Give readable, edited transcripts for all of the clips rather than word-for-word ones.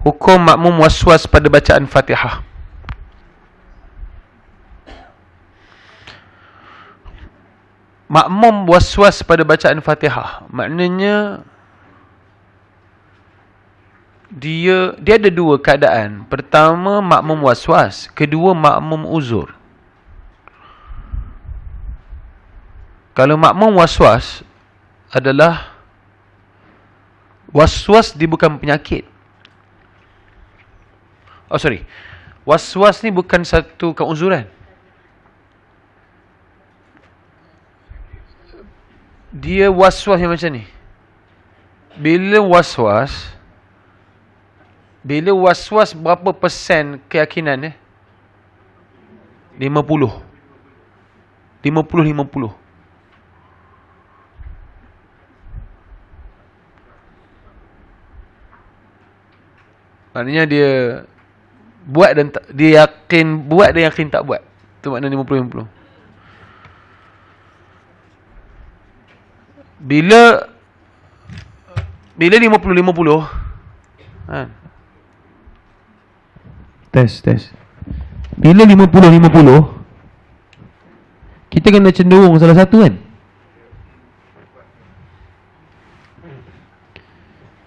Hukum makmum was-was pada bacaan Fatihah. Makmum was-was pada bacaan Fatihah, maknanya dia ada dua keadaan. Pertama, makmum was-was. Kedua, makmum uzur. Kalau makmum was-was adalah was-was dia bukan penyakit. Oh sorry, was-was ni bukan satu keuzuran. Dia was-was yang macam ni. Bila was-was berapa persen keyakinan 50. 50. Maknanya dia buat dan dia yakin buat dan yakin tak buat. Itu makna 50-50. Bila 50-50 Test. Bila 50-50 kita kena cenderung salah satu kan.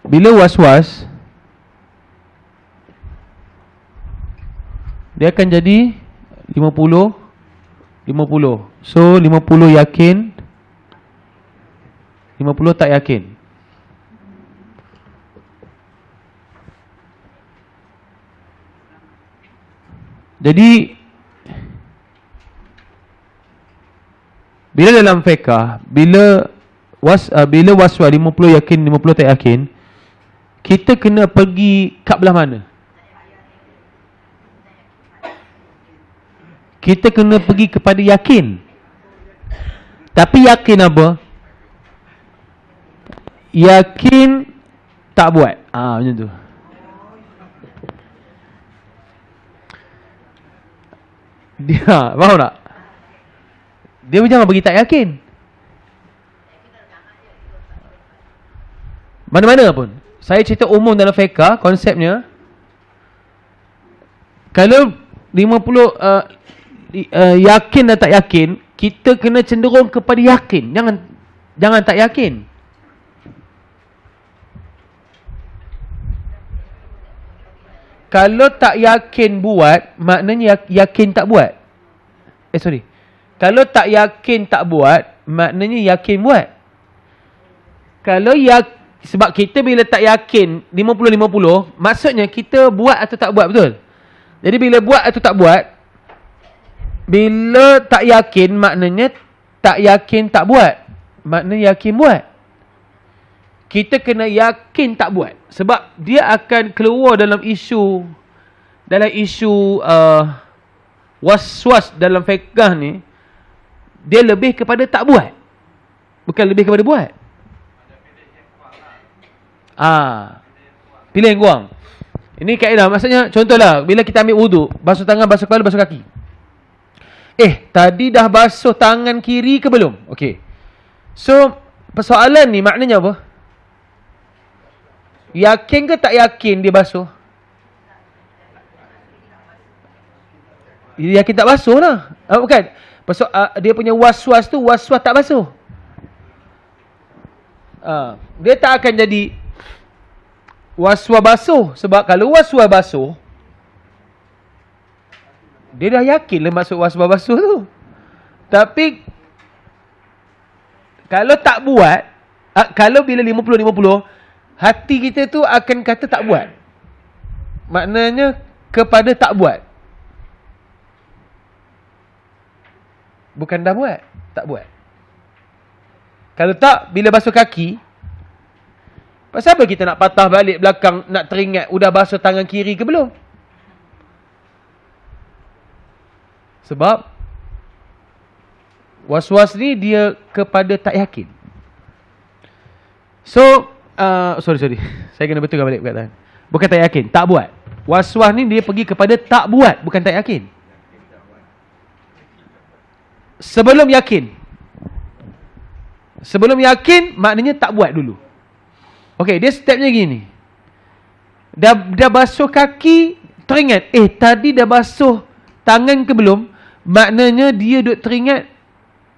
Bila was-was dia akan jadi 50-50. So 50 yakin, 50 tak yakin. Jadi bila dalam fiqh, bila was-was 50 yakin, 50 tak yakin, kita kena pergi kat belah mana? Kita kena pergi kepada yakin. Tapi yakin apa? Yakin tak buat. Macam tu. Dia, faham tak? Dia jangan pergi tak yakin. Mana-mana pun. Saya cerita umum dalam fiqh, konsepnya. Kalau 50 yakin dan tak yakin, kita kena cenderung kepada yakin. Jangan tak yakin. Kalau tak yakin buat, maknanya yakin tak buat. Kalau tak yakin tak buat, maknanya yakin buat. Kalau sebab kita bila tak yakin 50-50, maksudnya kita buat atau tak buat, betul? Jadi bila buat atau tak buat, bila tak yakin, maknanya tak yakin tak buat. Maknanya yakin buat. Kita kena yakin tak buat. Sebab dia akan keluar dalam isu was-was dalam fiqh ni. Dia lebih kepada tak buat, bukan lebih kepada buat. Pilih yang kurang. Ini kaedah. Maksudnya, contohlah, bila kita ambil wuduk, basuh tangan, basuh kepala, basuh kaki. Tadi dah basuh tangan kiri ke belum? Okey. So, persoalan ni maknanya apa? Yakin ke tak yakin dia basuh? Yakin tak basuh lah. Bukan. Dia punya was-was tu, was-was tak basuh. Dia tak akan jadi was-was basuh. Sebab kalau was-was basuh, dia dah yakin lah masuk was-was basuh tu. Tapi kalau tak buat, kalau bila 50-50, hati kita tu akan kata tak buat. Maknanya kepada tak buat. Bukan dah buat, tak buat. Kalau tak, bila basuh kaki, pasal apa kita nak patah balik belakang, nak teringat udah basuh tangan kiri ke belum? Sebab was-was ni dia kepada tak yakin. So, sorry. Saya kena betulkan balik perkataan. Bukan tak yakin, tak buat. Was-was ni dia pergi kepada tak buat, bukan tak yakin. Sebelum yakin. Sebelum yakin, maknanya tak buat dulu. Okey, dia stepnya gini. Dah basuh kaki, teringat, tadi dah basuh tangan ke belum? Maknanya dia duk teringat,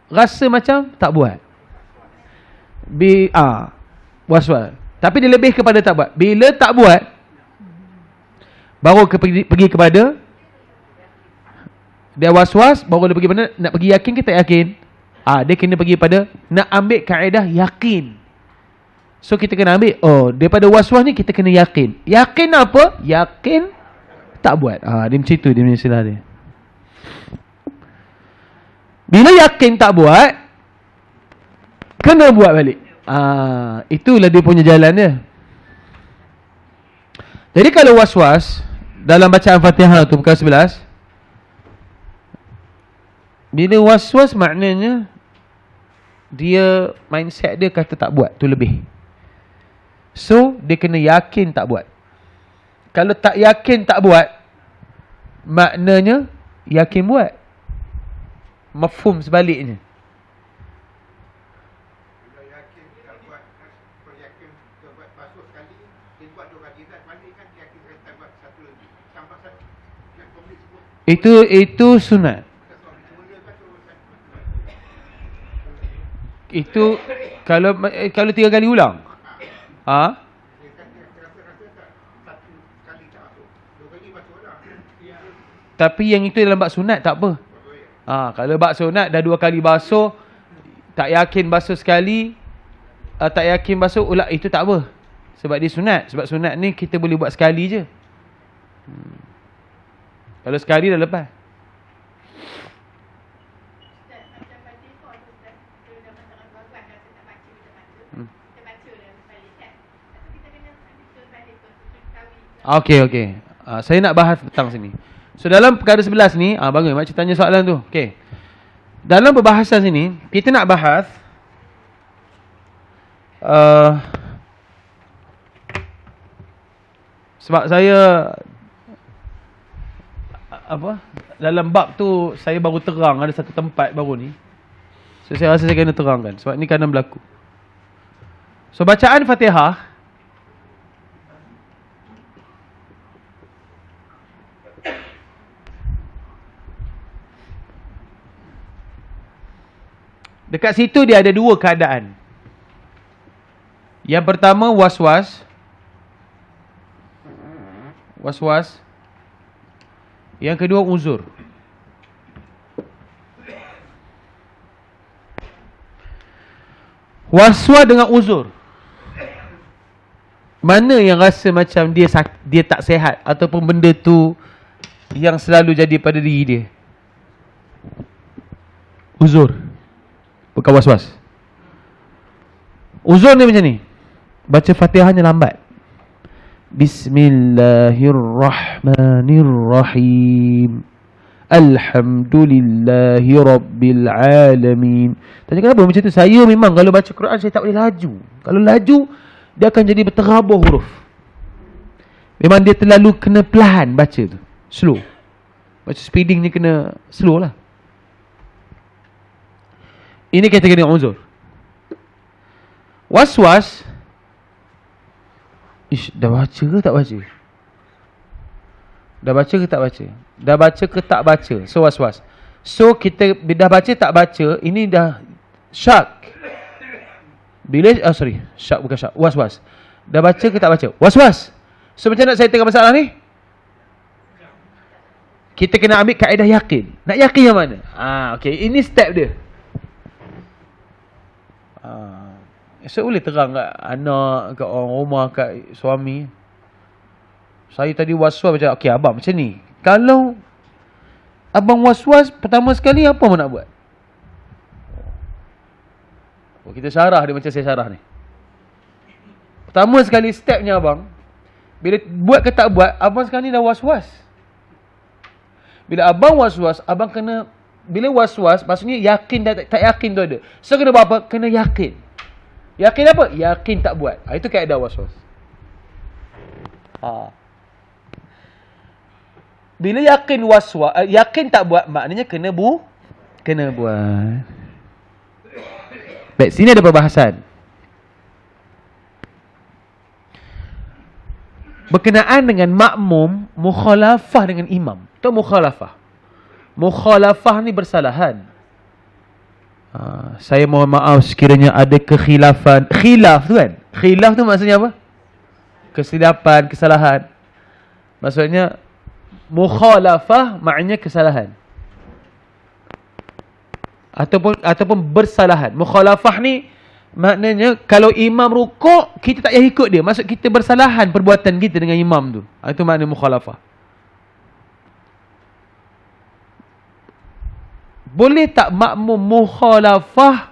rasa macam tak buat. Was-was. Tapi dia lebih kepada tak buat. Bila tak buat, baru pergi kepada dia was-was, baru dia pergi mana? Nak pergi yakin ke tak yakin? Dia kena pergi pada nak ambil kaedah yakin. So kita kena ambil, daripada was-was ni kita kena yakin. Yakin apa? Yakin tak buat. Dia macam tu dia punya istilah dia. Bila yakin tak buat, kena buat balik. Itulah dia punya jalan dia. Jadi kalau was-was dalam bacaan Fatihah tu perkara 11, bila was-was maknanya dia mindset dia kata tak buat tu lebih. So dia kena yakin tak buat. Kalau tak yakin tak buat, maknanya yakin buat. Mafhum sebaliknya. Bila yakin tak buat, kalau yakin tak buat basuh sekali, dia buat 2 kali, dan balik kan yakin tak buat satu lagi. Tambah satu. Yang komplit semua. Itu sunat. Itu kalau 3 kali ulang. Tapi yang itu dalam bab sunat tak apa. Kalau bab sunat dah 2 kali basuh, tak yakin basuh sekali, tak yakin basuh ulang, itu tak apa. Sebab dia sunat. Sebab sunat ni kita boleh buat sekali je. Kalau sekali dah lepas. Okey. Saya nak bahas petang sini. So dalam perkara 11 ni, bagus makcik tanya soalan tu. Okey. Dalam perbahasan sini, kita nak bahas sebab saya dalam bab tu saya baru terang ada satu tempat baru ni. So saya rasa saya kena terangkan sebab ni kadang berlaku. So bacaan Fatihah dekat situ dia ada 2 keadaan. Yang pertama was-was. Yang kedua uzur. Was-was dengan uzur, mana yang rasa macam dia tak sihat ataupun benda tu yang selalu jadi pada diri dia? Uzur, bukan was-was. Uzur ni macam ni, baca Fatihahnya lambat. Bismillahirrahmanirrahim. Alhamdulillahi Rabbil Alamin. Tanya kenapa macam tu? Saya memang kalau baca Quran saya tak boleh laju. Kalau laju dia akan jadi berterabur huruf. Memang dia terlalu kena perlahan baca tu, slow. Baca speeding ni kena slow lah. Ini kategori uzur. Was-was, dah baca ke tak baca? Dah baca ke tak baca? Dah baca ke tak baca? So was-was. So kita dah baca tak baca, ini dah syak. Bila syak bukan syak, was-was. Dah baca ke tak baca? Was-was. So macam nak saya tengok masalah ni? Kita kena ambil kaedah yakin. Nak yakin yang mana? Okey, ini step dia. Esok boleh terang kat anak, kat orang rumah, kat suami. Saya tadi was-was macam, okey abang macam ni. Kalau abang was-was pertama sekali, apa mau nak buat? Kita syarah dia macam saya syarah ni. Pertama sekali stepnya abang, bila buat ke tak buat, abang sekarang ni dah was-was. Bila abang was-was, abang kena, bila was-was, maksudnya yakin dan tak yakin tu ada. So kena buat apa? Kena yakin. Yakin apa? Yakin tak buat. Itu kaedah was-was. Bila yakin was-was, yakin tak buat, maknanya kena buat. Baik, sini ada perbahasan. berkenaan dengan makmum mukhalafah dengan imam. Tahu mukhalafah? Mukhalafah ni bersalahan. Saya mohon maaf sekiranya ada kekhilafan. Khilaf tu kan? Khilaf tu maksudnya apa? Kesilapan, kesalahan. Maksudnya mukhalafah maknanya kesalahan. Ataupun bersalahan. Mukhalafah ni maknanya kalau imam rukuk, kita tak payah ikut dia. Maksud kita bersalahan perbuatan kita dengan imam tu. Itu makna mukhalafah. Boleh tak makmum mukhalafah?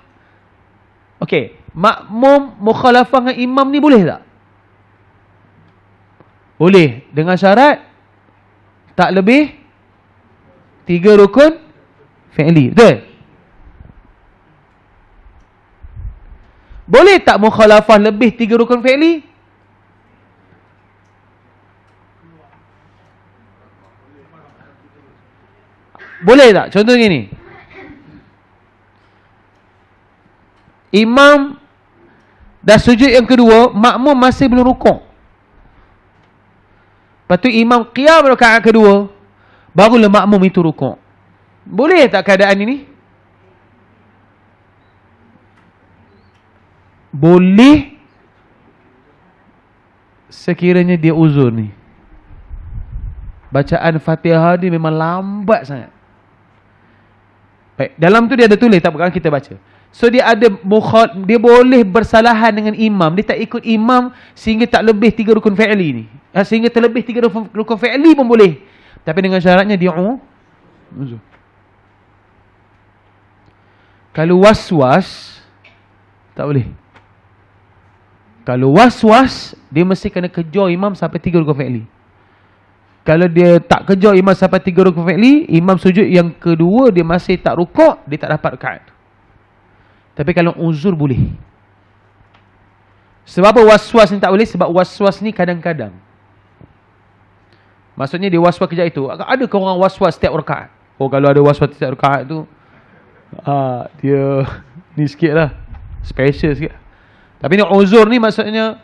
Okey, makmum mukhalafah dengan imam ni boleh tak? Boleh, dengan syarat tak lebih 3 rukun fi'li. Betul? Boleh tak mukhalafah lebih 3 rukun fi'li? Boleh tak? Contoh gini. Imam dah sujud yang kedua, makmum masih belum rukuk. Lepas tu imam qiyam rakaat kedua, barulah makmum itu rukuk. Boleh tak keadaan ini? Boleh sekiranya dia uzur ni. Bacaan Fatihah ni memang lambat sangat. Baik, dalam tu dia ada tulis, tak apa kita baca. So dia ada dia boleh bersalahan dengan imam. Dia tak ikut imam sehingga tak lebih 3 rukun fi'li ni. Sehingga terlebih 3 rukun fi'li pun boleh. Tapi dengan syaratnya dia uzur. Kalau waswas tak boleh. Kalau waswas, dia mesti kena kejar imam sampai 3 rukun fi'li. Kalau dia tak kejar imam sampai 3 rukun fi'li, imam sujud yang kedua dia masih tak rukuk, dia tak dapat rakaat. Tapi kalau uzur boleh. Sebab apa waswas ni tak boleh? Sebab waswas ni kadang-kadang. Maksudnya dia waswas kejap itu. Ada ke orang waswas setiap rakaat? Oh, kalau ada waswas setiap rakaat tu, dia ni sikit lah. Special sikit. Tapi ni uzur ni maksudnya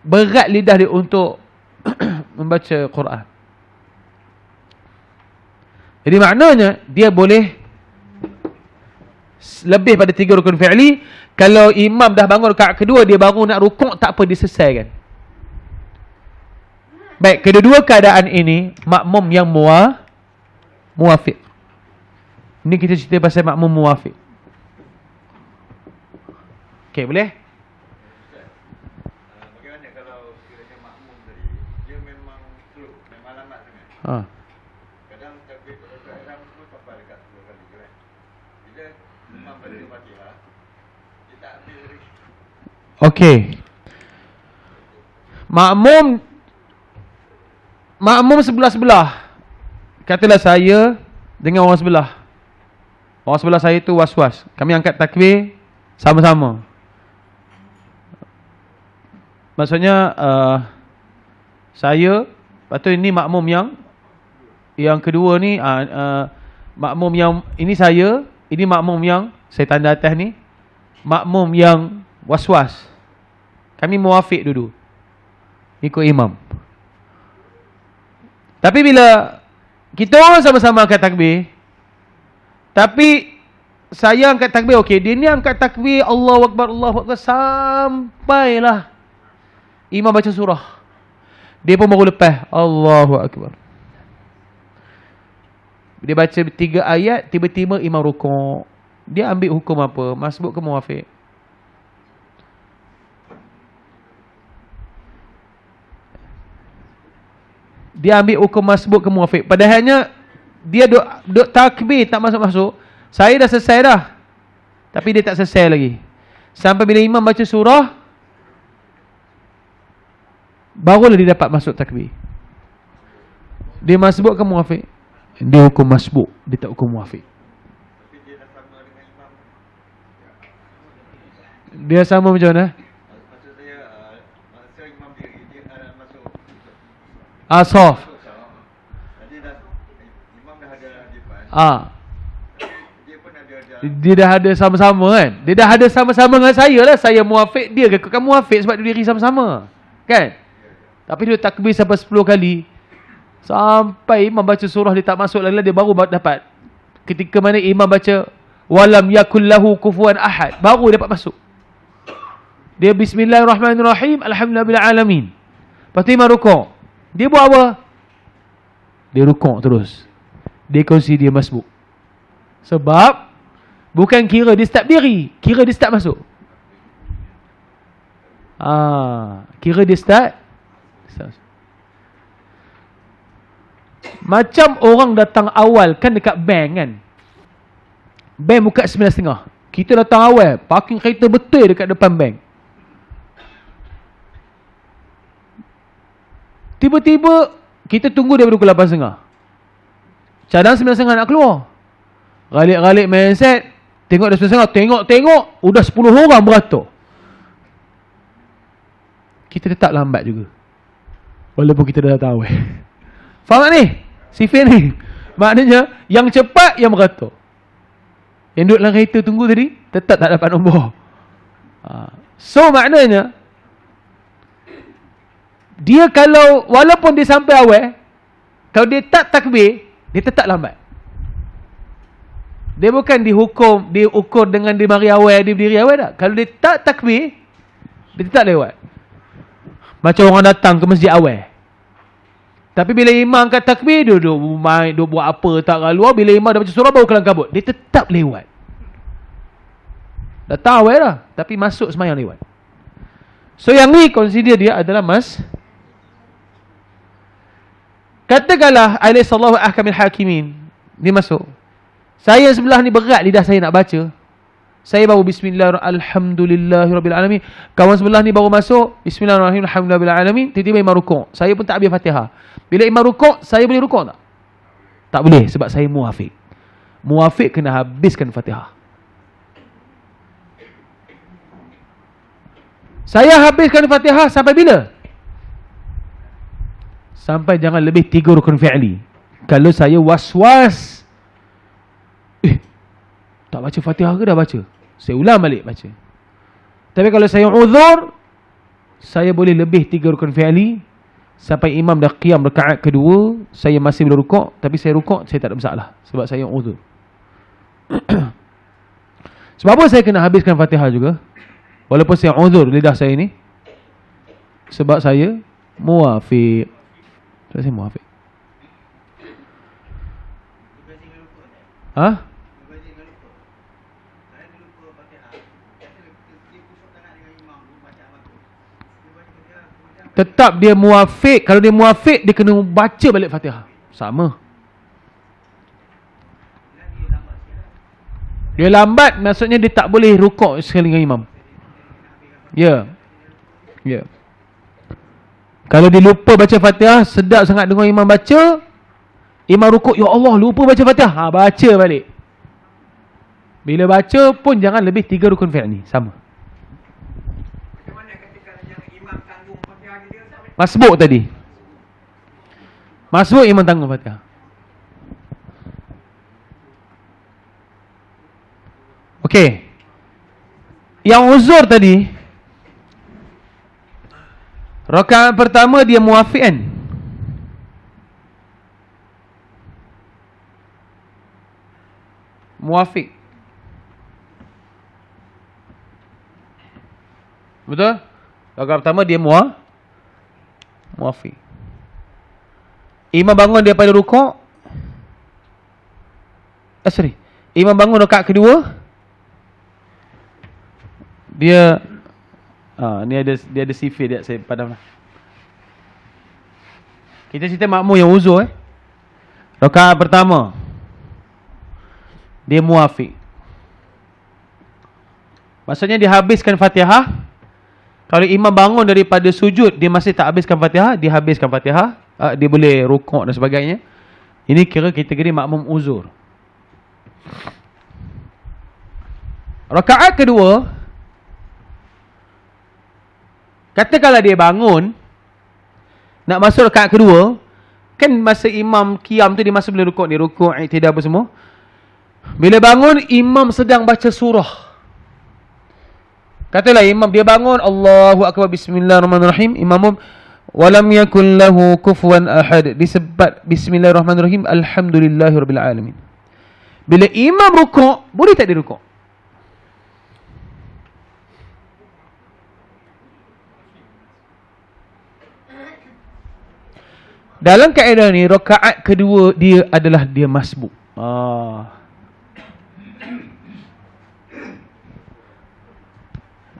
berat lidah dia untuk membaca Quran. Jadi maknanya dia boleh lebih pada 3 rukun fi'li. Kalau imam dah bangun rakaat kedua, dia baru nak rukuk, tak apa, diselesaikan. Baik, kedua-dua keadaan ini makmum yang muwafiq. Ini kita cerita pasal makmum muwafiq. Okey, boleh? Bagaimana kalau kiranya makmum tadi, dia memang slow, memang lambat sangat. Kadang takbir kadang semua sampai dekat 10 kali kan. Bila imam baca Fatihah, dia tak ambil risiko. Okey. Makmum sebelah-sebelah. Katalah saya dengan orang sebelah. Orang sebelah saya tu was-was. Kami angkat takbir sama-sama. Maksudnya saya, lepas tu ini makmum yang kedua ni, makmum yang ini saya, ini makmum yang saya tanda atas ni, makmum yang was-was. Kami muwafiq dulu, ikut imam. Tapi bila kita orang sama-sama angkat takbir, tapi saya angkat takbir, okey, dia ni angkat takbir Allahu Akbar, Allahu Akbar, sampailah imam baca surah, dia pun baru lepas Allahu Akbar. Dia baca 3 ayat, tiba-tiba imam rukuk. Dia ambil hukum apa? Masbuk ke muwafiq? Dia ambil hukum masbuk ke muwafiq. Padahalnya dia duk takbir tak masuk-masuk. Saya dah selesai dah, tapi dia tak selesai lagi. Sampai bila imam baca surah, barulah dia dapat masuk takbir. Dia masbuk ke muwafiq? Dia hukum masbuk, dia tak hukum muwafiq. Tapi dia dah sama dengan imam. Dia sama macam mana? Maksud saya, masa imam dia masuk Soft. Jadi imam dah ada di depan. Dia pun ada. Dia dah ada sama-sama kan? Dia dah ada sama-sama dengan saya lah. Saya muwafiq, dia ikutkan muwafiq sebab dia diri sama-sama. Kan? Tapi dia takbir sampai 10 kali. Sampai imam baca surah dia tak masuk lagi, dia baru dapat. Ketika mana imam baca walam yakul lahu kufuwan ahad, baru dapat masuk. Dia bismillahirrahmanirrahim, alhamdulillahil alamin. Lepas tu imam rukuk. Dia buat apa? Dia rukuk terus. Dia kongsi dia masbuk. Sebab bukan kira dia start diri, kira dia start masuk. Kira dia start. Macam orang datang awal kan dekat bank kan. Bank buka 9.30. Kita datang awal, parking kereta betul dekat depan bank. Tiba-tiba kita tunggu daripada pukul 8.30. Cadang 9.30 nak keluar. Galik-galik mindset, tengok dah 9.30, tengok udah 10 orang beratur. Kita tetap lambat juga. Walaupun kita dah datang awal. Faham tak ni? Sifir ni. Maknanya yang cepat yang beratur. Yang duduk dalam kereta tunggu tadi tetap tak dapat nombor. So maknanya dia kalau walaupun dia sampai awal, kalau dia tak takbir, dia tetap lambat. Dia bukan diukur dengan dia mari awal, dia berdiri awal tak. Kalau dia tak takbir, dia tetap lewat. Macam orang datang ke masjid awal. Tapi bila imam angkat takbir, dia buat apa tak keluar. Bila imam dah baca surah baru kelang kabut, dia tetap lewat. Datang awal dah, tapi masuk semayang lewat. So yang ni consider dia adalah katakanlah alaihi sallahu ahkamil hakimin, dia masuk. Saya sebelah ni berat lidah saya nak baca. Saya baru bismillahirrahmanirrahim, alhamdulillahirabbil alamin. Kawan sebelah ni baru masuk, bismillahirrahmanirrahim, alhamdulillahirabbil alamin. Tiba-tiba imam rukuk. Saya pun tak habis Fatihah. Bila imam rukuk, saya boleh rukuk tak? Tak boleh sebab saya muafiq. Muafiq kena habiskan Fatihah. Saya habiskan Fatihah sampai bila? Sampai jangan lebih 3 rukun fi'li. Kalau saya was-was, tak baca Fatihah ke dah baca? Saya ulang balik baca. Tapi kalau saya uzur, saya boleh lebih 3 rukun fi'li. Sampai imam dah qiyam rakaat kedua, saya masih belum rukuk. Tapi saya rukuk, saya tak ada masalah. Sebab saya uzur. Sebab apa saya kena habiskan Fatihah juga? Walaupun saya uzur lidah saya ni. Sebab saya muafiq. Sebab saya muafiq. Ha? Tetap dia muafiq. Kalau dia muafiq, dia kena baca balik Fatihah. Sama. Dia lambat, maksudnya dia tak boleh rukuk sekali dengan imam. Ya. Ya. Kalau dia lupa baca Fatihah, sedap sangat dengar imam baca, imam rukuk, ya Allah, lupa baca Fatihah. Baca balik. Bila baca pun jangan lebih 3 rukun fi'li. Sama. Masbuk tadi. Masbuk imam tanggung Fatihah. Okey. Yang uzur tadi, rakaat pertama dia muafiq kan? Muafiq. Betul? Rakaat pertama dia muafiq. Imam bangun daripada rukuk. Imam bangun rakaat kedua. Dia ni ada sifir dia, saya padamlah. Kita cerita makmum yang uzur Rakaat pertama dia muafiq. Maksudnya dia habiskan Fatihah. Kalau imam bangun daripada sujud, dia masih tak habiskan Fatihah, dia habiskan Fatihah, dia boleh rukuk dan sebagainya. Ini kira kategori makmum uzur. Rakaat kedua, katakanlah dia bangun nak masuk rakaat kedua, kan masa imam qiyam tu dia masih boleh rukuk, dia rukuk, i'tidal apa semua. Bila bangun, imam sedang baca surah. Katalah imam dia bangun, Allahu akbar, bismillahirrahmanirrahim. Imam Walam yakun lahu kufuwan ahad. Disebut bismillahirrahmanirrahim, alhamdulillahirabbil alamin. Bila imam rukuk, boleh tak dia rukuk? Dalam kaedah ni, rakaat kedua dia adalah dia masbuk.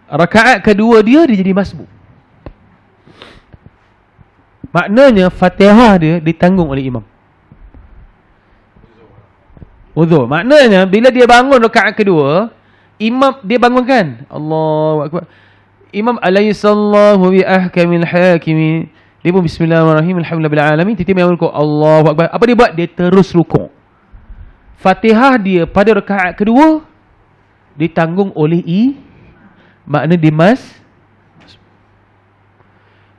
Rakaat kedua dia jadi masbuk. Maknanya Fatihah dia ditanggung oleh imam. Uzur. Maknanya bila dia bangun rakaat kedua, imam dia bangunkan. Allahu akbar. Imam alayhisallahu bi ahkamil hakimin. Dia pun bismillahirrahmanirrahim, alhamdulillahil alamin. Tiba-tiba yang rukuk, Allahu akbar. Apa dia buat? Dia terus rukuk. Fatihah dia pada rakaat kedua ditanggung oleh makna dia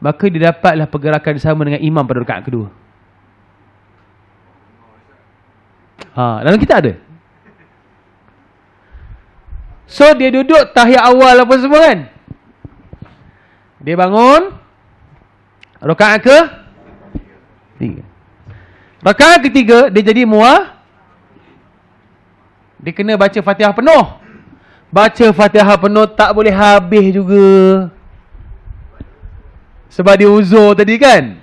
maka dia dapatlah pergerakan sama dengan imam pada rakaat kedua. Dalam kita ada. So dia duduk tahiyat awal apa semua kan. Dia bangun rakaat ke 3. Rakaat ketiga dia jadi dia kena baca Fatihah penuh. Baca Fatihah penuh tak boleh habis juga. Sebab dia uzur tadi kan.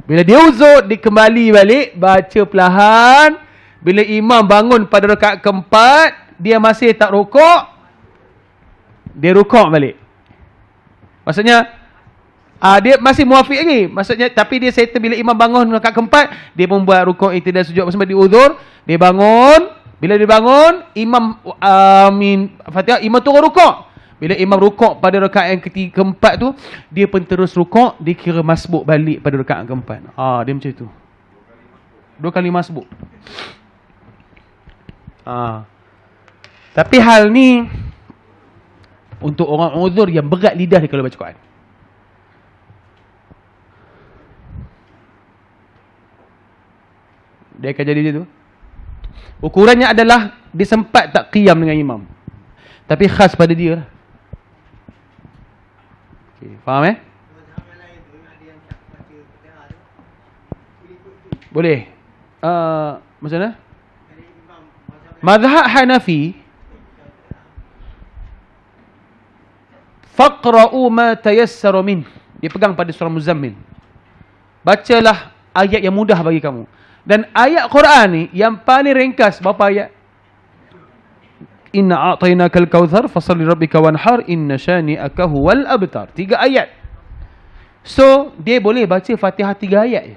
Bila dia uzur, dia kembali balik, baca perlahan. Bila imam bangun pada rakaat keempat, dia masih tak rukuk, dia rukuk balik. Maksudnya dia masih muafiq lagi. Maksudnya, tapi dia settle bila imam bangun rakaat keempat, dia pun buat rukuk, i'tidal, sujud sebab dia uzur. Dia bangun. Bila dia bangun, imam Fatihah, imam turun rukuk. Bila imam rukuk pada rakaat yang keempat tu, dia pun terus rukuk, dia kira masbuk balik pada rakaat keempat. Dia macam tu. 2 kali masbuk. Tapi hal ni untuk orang uzur yang berat lidah dia kalau baca Quran. Dia akan jadi macam tu. Ukurannya adalah dia sempat tak qiyam dengan imam. Tapi khas pada dia lah. Okay, faham Boleh. Macam mana? Mazhab Hanafi, faqra'u ma tayassara min. Dia pegang pada surah Muzammil. Bacalah ayat yang mudah bagi kamu. Dan ayat Quran ni yang paling ringkas berapa ayat? Inna a'tainakal kautsar fashalli rabbika wanhar inna syani'aka huwal abtar. 3 ayat. So, dia boleh baca Fatihah 3 ayat je.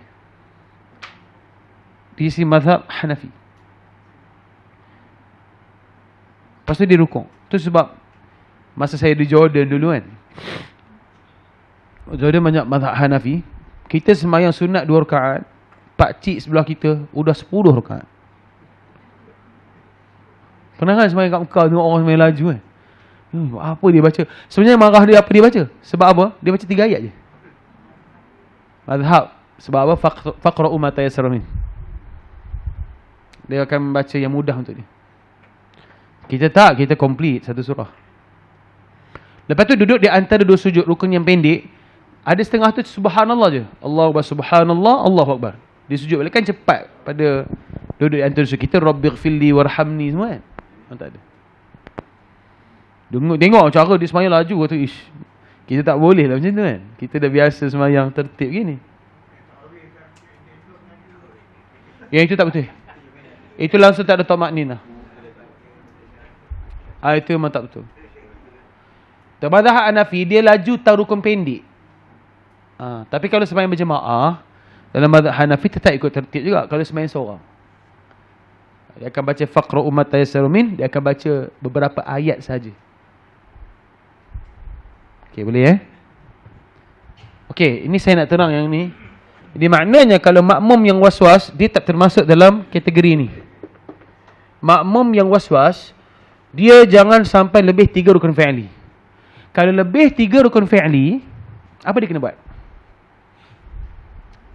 Di sisi mazhab Hanafi. Lepas tu dia rukuk. Tu sebab masa saya di Jordan dulu kan. Jordan banyak mazhab Hanafi. Kita sembahyang sunat 2 rakaat. Pak cik sebelah kita udah 10 rakaat. Pernah kan sembahyang kat Mekah tengok orang sembahyang laju kan? Apa dia baca? Sebenarnya marah dia apa dia baca? Sebab apa? Dia baca 3 ayat je. Mazhab. Sebab apa? Faqra'u ma tayassara min. Dia akan baca yang mudah untuk dia. Kita tak, kita complete satu surah. Lepas tu duduk di antara 2 sujud rukun yang pendek. Ada setengah tu subhanallah je. Allahu akbar, subhanallah, Allahu akbar. Dia sujud balik kan cepat pada duduk di antara sujud. Kita rabbighfirli warhamni semua kan. Tak ada. Tengok cara dia semayang laju kata, kita tak boleh lah macam tu kan. Kita dah biasa semayang tertib gini. Yang itu tak betul. Itu langsung tak ada tamakninah. Itu memang tak betul. Mazhab Hanafi dia laju tahu rukun pendek. Tapi kalau semayang berjemaah dalam mazhab Hanafi tetap ikut tertib juga kalau semayang seorang. Dia akan baca faqra'u ma tayassara min, dia akan baca beberapa ayat saja. Okey, boleh Okey, ini saya nak terang yang ni. Jadi maknanya kalau makmum yang waswas, dia tak termasuk dalam kategori ni. Makmum yang waswas, dia jangan sampai lebih 3 rukun fi'li. Kalau lebih 3 rukun fi'li, apa dia kena buat?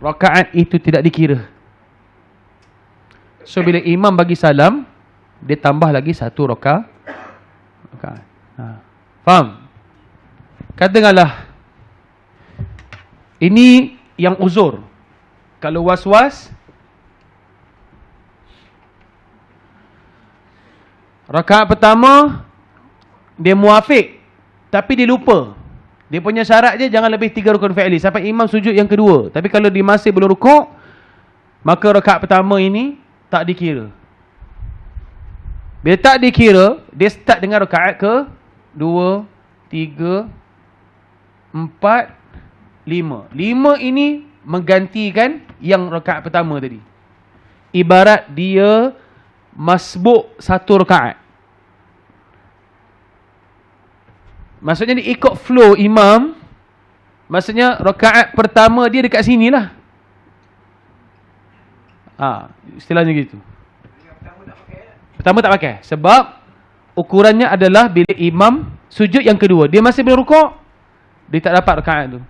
Rakaat itu tidak dikira. So bila imam bagi salam, dia tambah lagi 1 rakaat. Faham? Katakanlah Ini yang uzur. Kalau was-was, rakaat pertama dia muafiq tapi dia lupa. Dia punya syarat je jangan lebih 3 rukun fi'li sampai imam sujud yang kedua. Tapi kalau dia masih belum rukuk, maka rakaat pertama ini tak dikira. Bila tak dikira, dia start dengan rakaat ke 2, 3, 4, 5. 5 ini menggantikan yang rakaat pertama tadi. Ibarat dia masbuk 1 rakaat. Maksudnya dia ikut flow imam. Maksudnya rakaat pertama dia dekat sini lah. Istilahnya gitu. Pertama tak pakai. Sebab ukurannya adalah bila imam sujud yang kedua. Dia masih belum rukuk, dia tak dapat rakaat tu.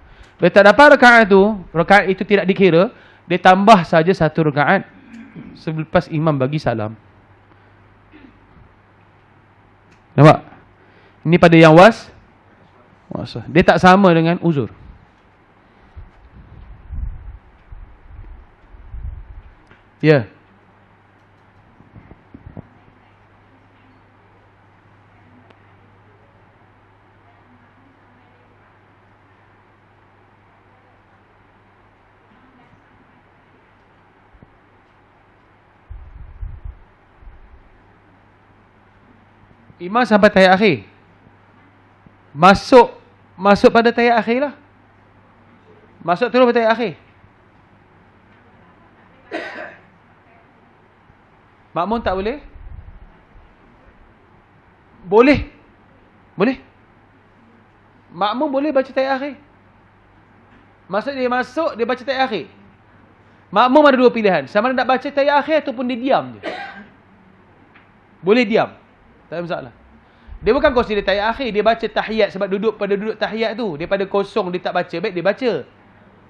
Bila tak dapat rakaat tu, rakaat itu tidak dikira. Dia tambah saja 1 rakaat selepas imam bagi salam. Nampak? Ini pada yang was. Dia tak sama dengan uzur. Ya. Imam sampai tahiyat akhir. Masuk pada tahiyat akhir lah. Masuk terus pada tahiyat akhir. Makmum tak boleh? Boleh. Boleh. Makmum boleh baca tahiyat akhir. Maksud dia masuk, dia baca tahiyat akhir. Makmum ada 2 pilihan. Sama ada nak baca tahiyat akhir ataupun dia diam je. Boleh diam. Tak ada masalah. Dia bukan consider tahiyat akhir, dia baca tahiyat sebab duduk tahiyat tu. Daripada kosong dia tak baca, baik dia baca.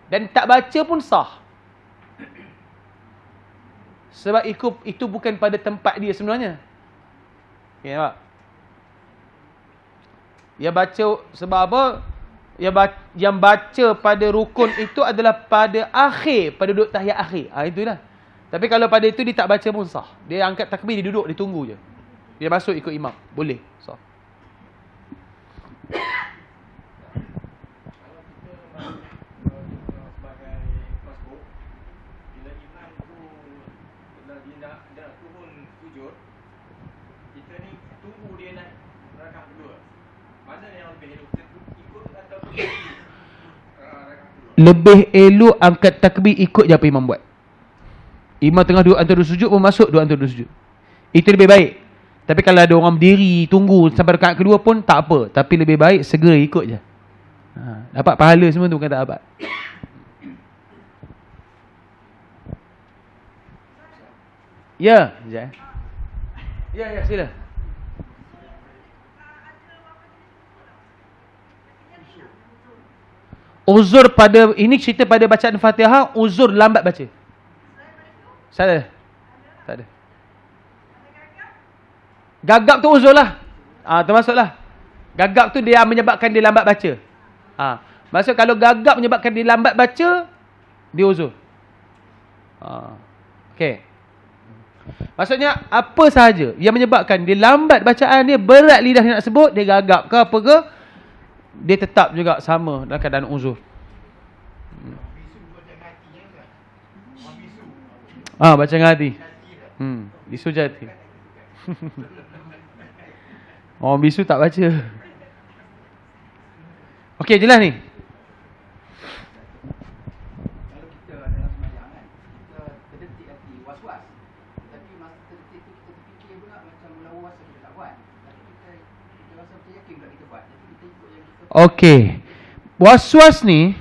Dan tak baca pun sah. Sebab itu bukan pada tempat dia sebenarnya. Ya, nampak? Dia baca sebab apa? Yang baca pada rukun itu adalah pada akhir, pada duduk tahiyat akhir. Itulah. Tapi kalau pada itu dia tak baca pun sah. Dia angkat takbir, dia duduk, dia tunggu je. Dia masuk ikut imam. Boleh. Sah. Lebih elok angkat takbir ikut je apa imam buat. Imam tengah duduk antara sujud pun masuk duduk antara sujud. Itu lebih baik. Tapi kalau ada orang berdiri tunggu sampai rakaat kedua pun tak apa. Tapi lebih baik segera ikut je. Dapat pahala semua tu bukan tak dapat. Ya, ya sila. Uzur pada, ini cerita pada bacaan Fatihah, uzur lambat baca. Tak ada. Gagap tu uzur lah. Termasuklah. Gagap tu dia menyebabkan dia lambat baca. Maksud kalau gagap menyebabkan dia lambat baca, dia uzur. Okey. Maksudnya apa sahaja yang menyebabkan dia lambat bacaan dia, berat lidah dia nak sebut, dia gagap ke apa ke, dia tetap juga sama dalam keadaan uzur. Baca dengan hati. Bisu jati. Orang bisu tak baca. Okey, jelas ni. Kalau kita dalam sembahyang kan, kita terdetik hati was-was. Tapi masa terdetik tu kita terfikir pula macam lawas kita tak buat. Tapi kita rasa macam yakin pula kita buat. Jadi kita ikut yang kita. Okey. Was-was ni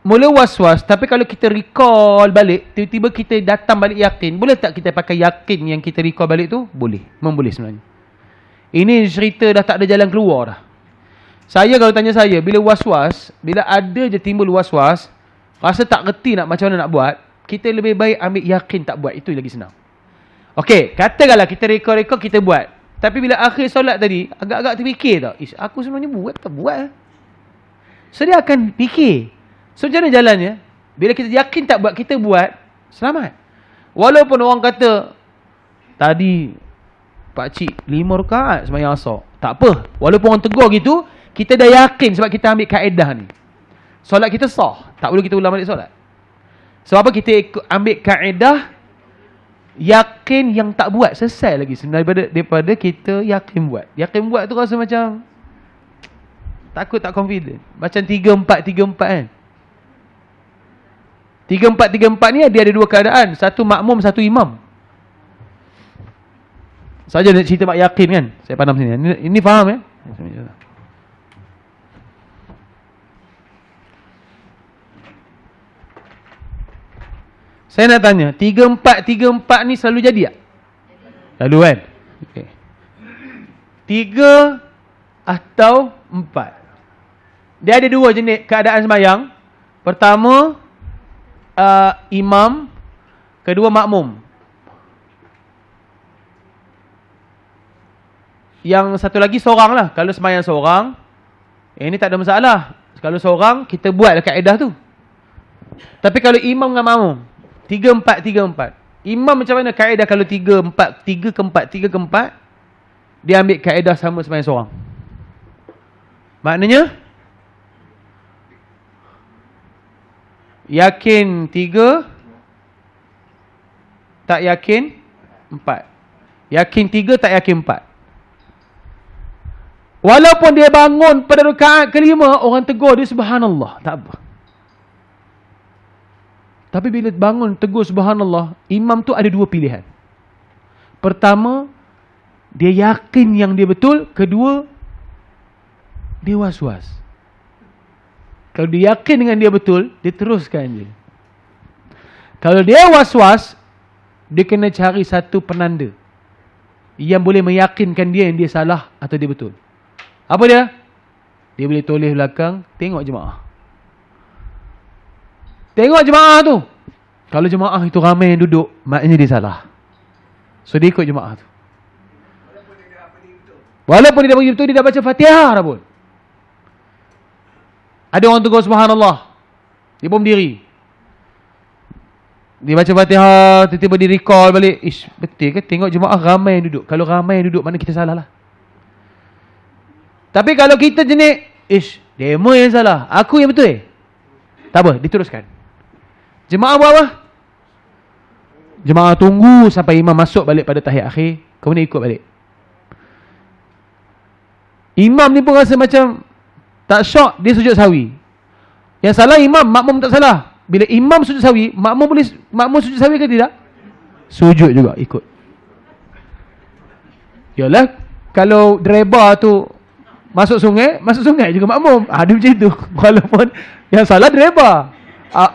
mula was-was, tapi kalau kita recall balik, tiba-tiba kita datang balik yakin, boleh tak kita pakai yakin yang kita recall balik tu? Boleh. Memang boleh sebenarnya. Ini cerita dah tak ada jalan keluar dah. Saya kalau tanya saya, bila was-was, bila ada je timbul was-was, rasa tak reti nak macam mana nak buat, kita lebih baik ambil yakin tak buat. Itu lagi senang. Okey, katakanlah kita rekod-rekod kita buat. Tapi bila akhir solat tadi, agak-agak terfikir tak? Aku sebenarnya buat tak buat. So dia akan fikir. So macam mana jalannya? Bila kita yakin tak buat, kita buat, selamat. Walaupun orang kata tadi pakcik 5 rakaat sembahyang asar, tak apa. Walaupun orang tegur gitu, kita dah yakin sebab kita ambil kaedah ni. Solat kita sah, tak perlu kita ulang balik solat. Sebab apa? Kita ambil kaedah yakin yang tak buat, selesai lagi sebenarnya daripada kita yakin buat. Yakin buat tu rasa macam takut, tak confident. Macam 3-4 kan. 3-4 ni dia ada dua keadaan. Satu makmum, satu imam. Saja nak cerita bab yakin kan. Saya pandang sini. Ini faham ya? Saya nak tanya, 3-4 ni selalu jadi tak? Selalu kan? Okay. 3 atau 4. Dia ada dua jenis keadaan sembahyang. Pertama, imam. Kedua, makmum. Yang satu lagi seorang lah. Kalau sembahyang seorang, ini tak ada masalah. Kalau seorang, kita buat kaedah tu. Tapi kalau imam dengan makmum, 3-4. Imam macam mana kaedah kalau 3-4, 3-4, dia ambil kaedah sama sembahyang seorang. Maknanya yakin 3, tak yakin 4. Yakin 3, tak yakin 4. Walaupun dia bangun pada rakaat kelima, orang tegur dia subhanallah, tak apa. Tapi bila bangun tegur subhanallah, imam tu ada dua pilihan. Pertama, dia yakin yang dia betul. Kedua, dia was-was. Kalau dia yakin dengan dia betul, dia teruskan je. Kalau dia was-was, dia kena cari satu penanda yang boleh meyakinkan dia yang dia salah atau dia betul. Apa dia? Dia boleh toleh belakang, tengok jemaah. Tengok jemaah tu. Kalau jemaah itu ramai yang duduk, maknanya dia salah. So dia ikut jemaah tu. Walaupun dia dah bagi betul, dia dah baca Fatihah dah pun. Ada orang tegur subhanallah, dia pun berdiri. Dia baca Fatihah, tiba-tiba dia recall balik. Ish, betul ke? Tengok jemaah ramai yang duduk. Kalau ramai yang duduk, mana kita salah lah. Tapi kalau kita jenis, ish, demo yang salah, aku yang betul tak apa, diteruskan. Jemaah buat apa? Jemaah tunggu sampai imam masuk balik pada tahiyat akhir, kemudian ikut balik. Imam ni pun rasa macam tak syok, dia sujud sawi. Yang salah imam, makmum tak salah. Bila imam sujud sawi, makmum sujud sawi ke tidak? Sujud juga, ikut. Yalah, kalau driver tu masuk sungai juga makmum. Dia macam itu. Walaupun yang salah driver,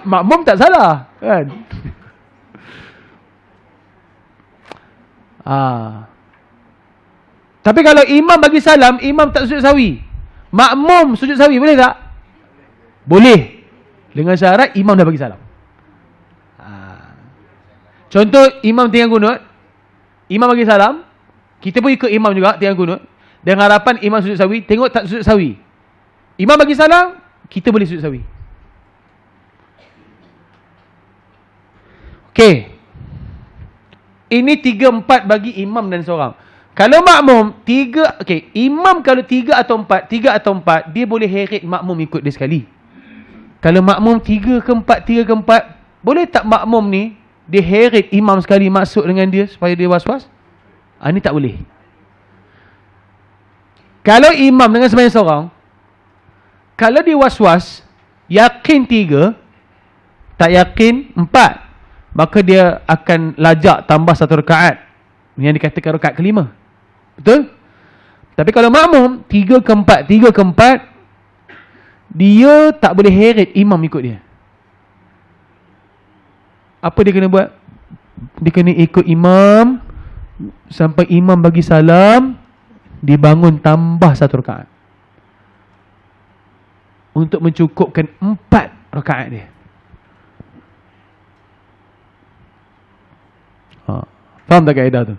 makmum tak salah, kan? Tapi kalau imam bagi salam, imam tak sujud sawi, makmum sujud sawi, boleh tak? Boleh. Dengan syarat imam dah bagi salam. Contoh, imam tengah kunut, imam bagi salam, kita pun ikut imam juga tengah kunut, dengan harapan imam sujud sawi, tengok tak sujud sawi. Imam bagi salam, kita boleh sujud sawi. Okey. Ini 3-4 bagi imam dan seorang. Kalau makmum 3, okey, imam kalau 3 atau 4, dia boleh heret makmum ikut dia sekali. Kalau makmum 3 ke 4, boleh tak makmum ni dia heret imam sekali masuk dengan dia supaya dia was-was? Ini tak boleh. Kalau imam dengan sembahyang seorang, kalau dia was-was, yakin 3, tak yakin 4, maka dia akan lajak tambah 1 rakaat, yang dikatakan rakaat kelima. Betul? Tapi kalau makmum 3 ke 4, dia tak boleh heret imam ikut dia. Apa dia kena buat? Dia kena ikut imam sampai imam bagi salam, dia bangun tambah 1 rakaat untuk mencukupkan 4 rakaat dia. Faham tak kaedah tu?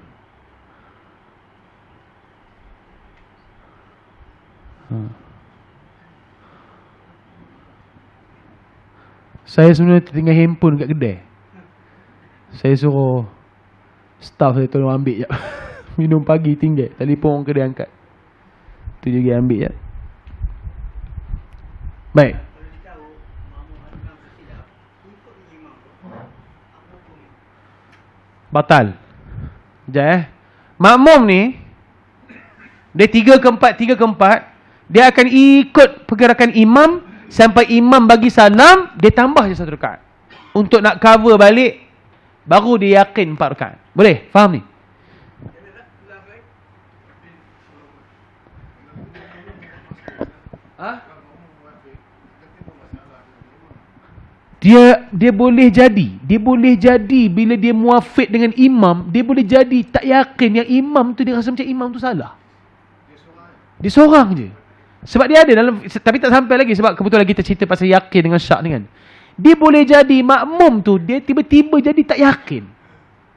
Saya sebenarnya tertinggal handphone kat kedai. Saya suruh staff saya tolong ambil je. Minum pagi tinggal. Telefon orang kedai angkat. Tu juga ambil je. Baik. Batal. Sekejap makmum ni, dia 3 ke 4, dia akan ikut pergerakan imam sampai imam bagi salam, dia tambah je 1 rakaat. Untuk nak cover balik, baru dia yakin 4 rakaat. Boleh? Faham ni? Ha? Dia boleh jadi bila dia muafiq dengan imam, dia boleh jadi tak yakin yang imam tu, dia rasa macam imam tu salah. Dia seorang je. Sebab dia ada dalam, tapi tak sampai lagi sebab kebetulan kita cerita pasal yakin dengan syak ni kan. Dia boleh jadi makmum tu, dia tiba-tiba jadi tak yakin